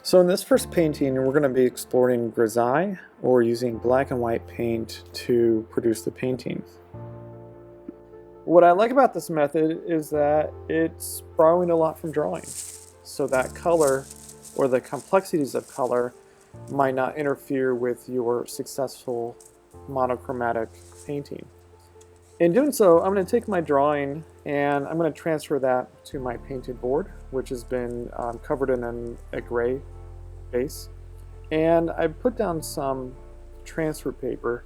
So in this first painting, we're going to be exploring Grisaille, or using black and white paint to produce the painting. What I like about this method is that it's borrowing a lot from drawing. So that color, or the complexities of color, might not interfere with your successful monochromatic painting. In doing so, I'm going to take my drawing and I'm going to transfer that to my painted board, which has been covered in a gray base. And I put down some transfer paper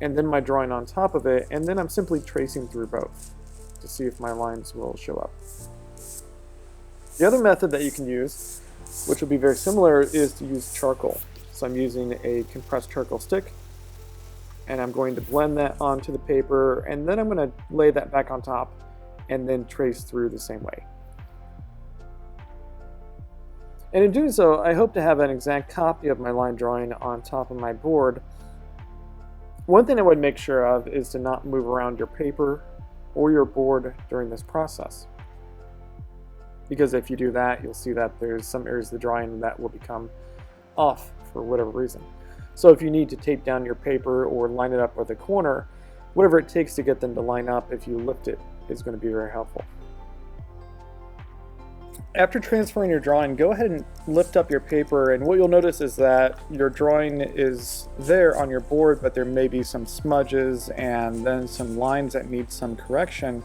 and then my drawing on top of it, and then I'm simply tracing through both to see if my lines will show up. The other method that you can use, which will be very similar, is to use charcoal. So I'm using a compressed charcoal stick, and I'm going to blend that onto the paper, and then I'm going to lay that back on top and then trace through the same way. And in doing so, I hope to have an exact copy of my line drawing on top of my board. One thing I would make sure of is to not move around your paper or your board during this process. Because if you do that, you'll see that there's some areas of the drawing that will become off for whatever reason. So if you need to tape down your paper or line it up with a corner, whatever it takes to get them to line up, if you lift it, is going to be very helpful. After transferring your drawing, go ahead and lift up your paper, and what you'll notice is that your drawing is there on your board, but there may be some smudges and then some lines that need some correction.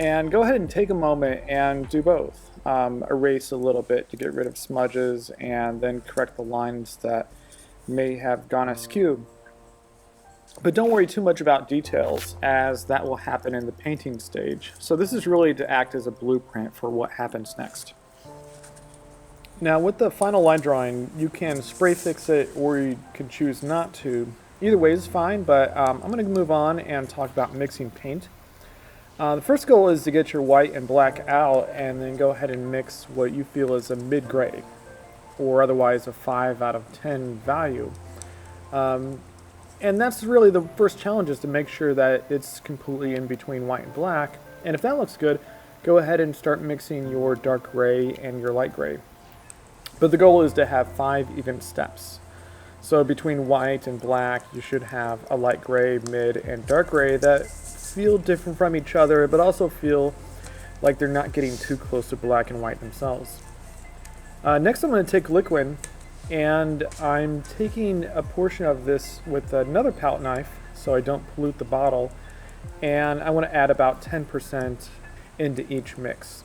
And go ahead and take a moment and do both. Erase a little bit to get rid of smudges and then correct the lines that may have gone askew. But don't worry too much about details, as that will happen in the painting stage. So this is really to act as a blueprint for what happens next. Now with the final line drawing, you can spray fix it or you can choose not to. Either way is fine, but I'm going to move on and talk about mixing paint. The first goal is to get your white and black out and then go ahead and mix what you feel is a mid-gray, or otherwise a 5 out of 10 value. And that's really the first challenge, is to make sure that it's completely in between white and black. And if that looks good, go ahead and start mixing your dark gray and your light gray. But the goal is to have 5 even steps. So between white and black, you should have a light gray, mid, and dark gray that feel different from each other, but also feel like they're not getting too close to black and white themselves. Next, I'm going to take liquid, and I'm taking a portion of this with another palette knife so I don't pollute the bottle, and I want to add about 10% into each mix.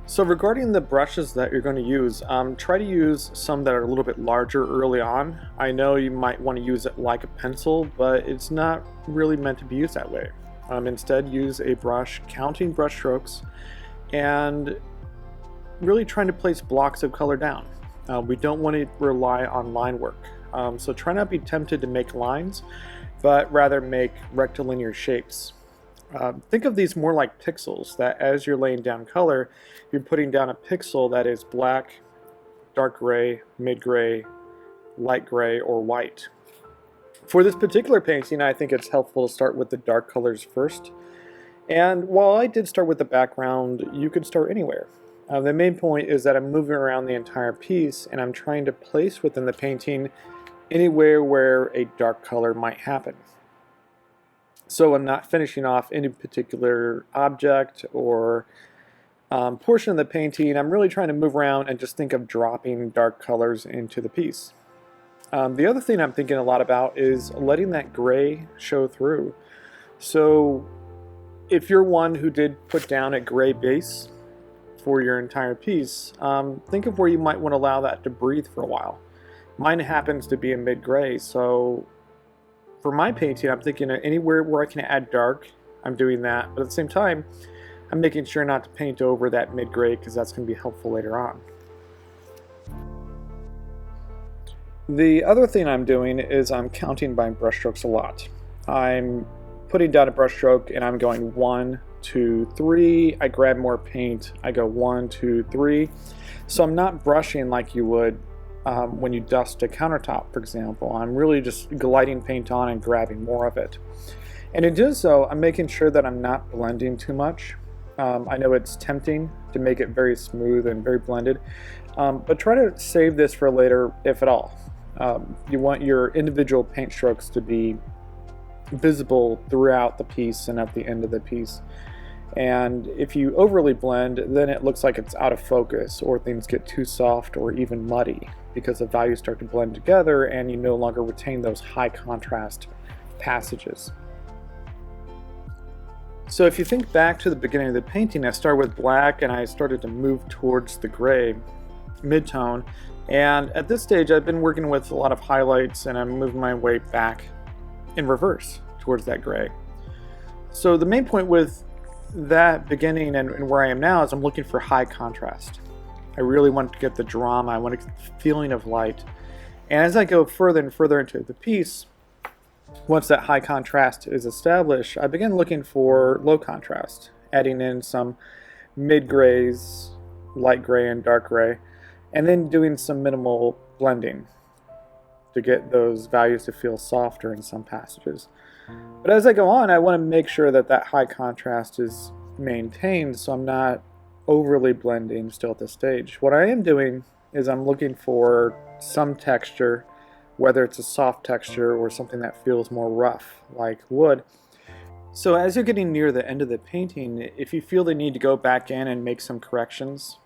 So regarding the brushes that you're going to use, try to use some that are a little bit larger early on. I know you might want to use it like a pencil, but it's not really meant to be used that way. Instead, use a brush, counting brush strokes, and really trying to place blocks of color down. We don't want to rely on line work. So try not to be tempted to make lines, but rather make rectilinear shapes. Think of these more like pixels, that as you're laying down color, you're putting down a pixel that is black, dark gray, mid-gray, light gray, or white. For this particular painting, I think it's helpful to start with the dark colors first. And while I did start with the background, you could start anywhere. The main point is that I'm moving around the entire piece and I'm trying to place within the painting anywhere where a dark color might happen. So I'm not finishing off any particular object or portion of the painting. I'm really trying to move around and just think of dropping dark colors into the piece. The other thing I'm thinking a lot about is letting that gray show through. So if you're one who did put down a gray base for your entire piece, think of where you might want to allow that to breathe for a while. Mine happens to be a mid-gray, so for my painting, I'm thinking anywhere where I can add dark, I'm doing that. But at the same time, I'm making sure not to paint over that mid-gray because that's going to be helpful later on. The other thing I'm doing is I'm counting my brushstrokes a lot. I'm putting down a brushstroke and I'm going 1, 2, 3. I grab more paint. I go 1, 2, 3. So I'm not brushing like you would when you dust a countertop, for example. I'm really just gliding paint on and grabbing more of it. And in doing so, I'm making sure that I'm not blending too much. I know it's tempting to make it very smooth and very blended, but try to save this for later, if at all. You want your individual paint strokes to be visible throughout the piece and at the end of the piece. And if you overly blend, then it looks like it's out of focus, or things get too soft or even muddy because the values start to blend together and you no longer retain those high contrast passages. So if you think back to the beginning of the painting, I started with black and I started to move towards the gray mid-tone. And at this stage, I've been working with a lot of highlights and I'm moving my way back in reverse towards that gray. So the main point with that beginning and where I am now is I'm looking for high contrast. I really want to get the drama, I want to get the feeling of light. And as I go further and further into the piece, once that high contrast is established, I begin looking for low contrast, adding in some mid-grays, light gray and dark gray, and then doing some minimal blending to get those values to feel softer in some passages. But as I go on, I want to make sure that that high contrast is maintained so I'm not overly blending still at this stage. What I am doing is I'm looking for some texture, whether it's a soft texture or something that feels more rough, like wood. So as you're getting near the end of the painting, if you feel the need to go back in and make some corrections,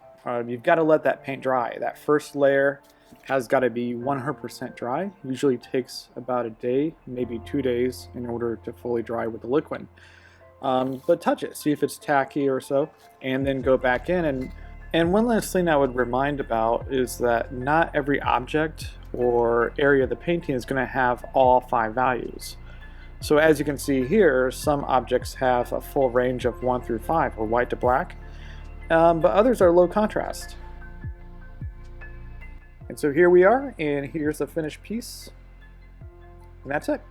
you've got to let that paint dry. That first layer has got to be 100% dry. Usually takes about a day, maybe 2 days in order to fully dry with the liquid. But touch it, see if it's tacky or so, and then go back in. And one last thing I would remind about is that not every object or area of the painting is going to have all 5 values. So as you can see here, some objects have a full range of 1 through 5, or white to black, but others are low contrast. And so here we are, and here's the finished piece, and that's it.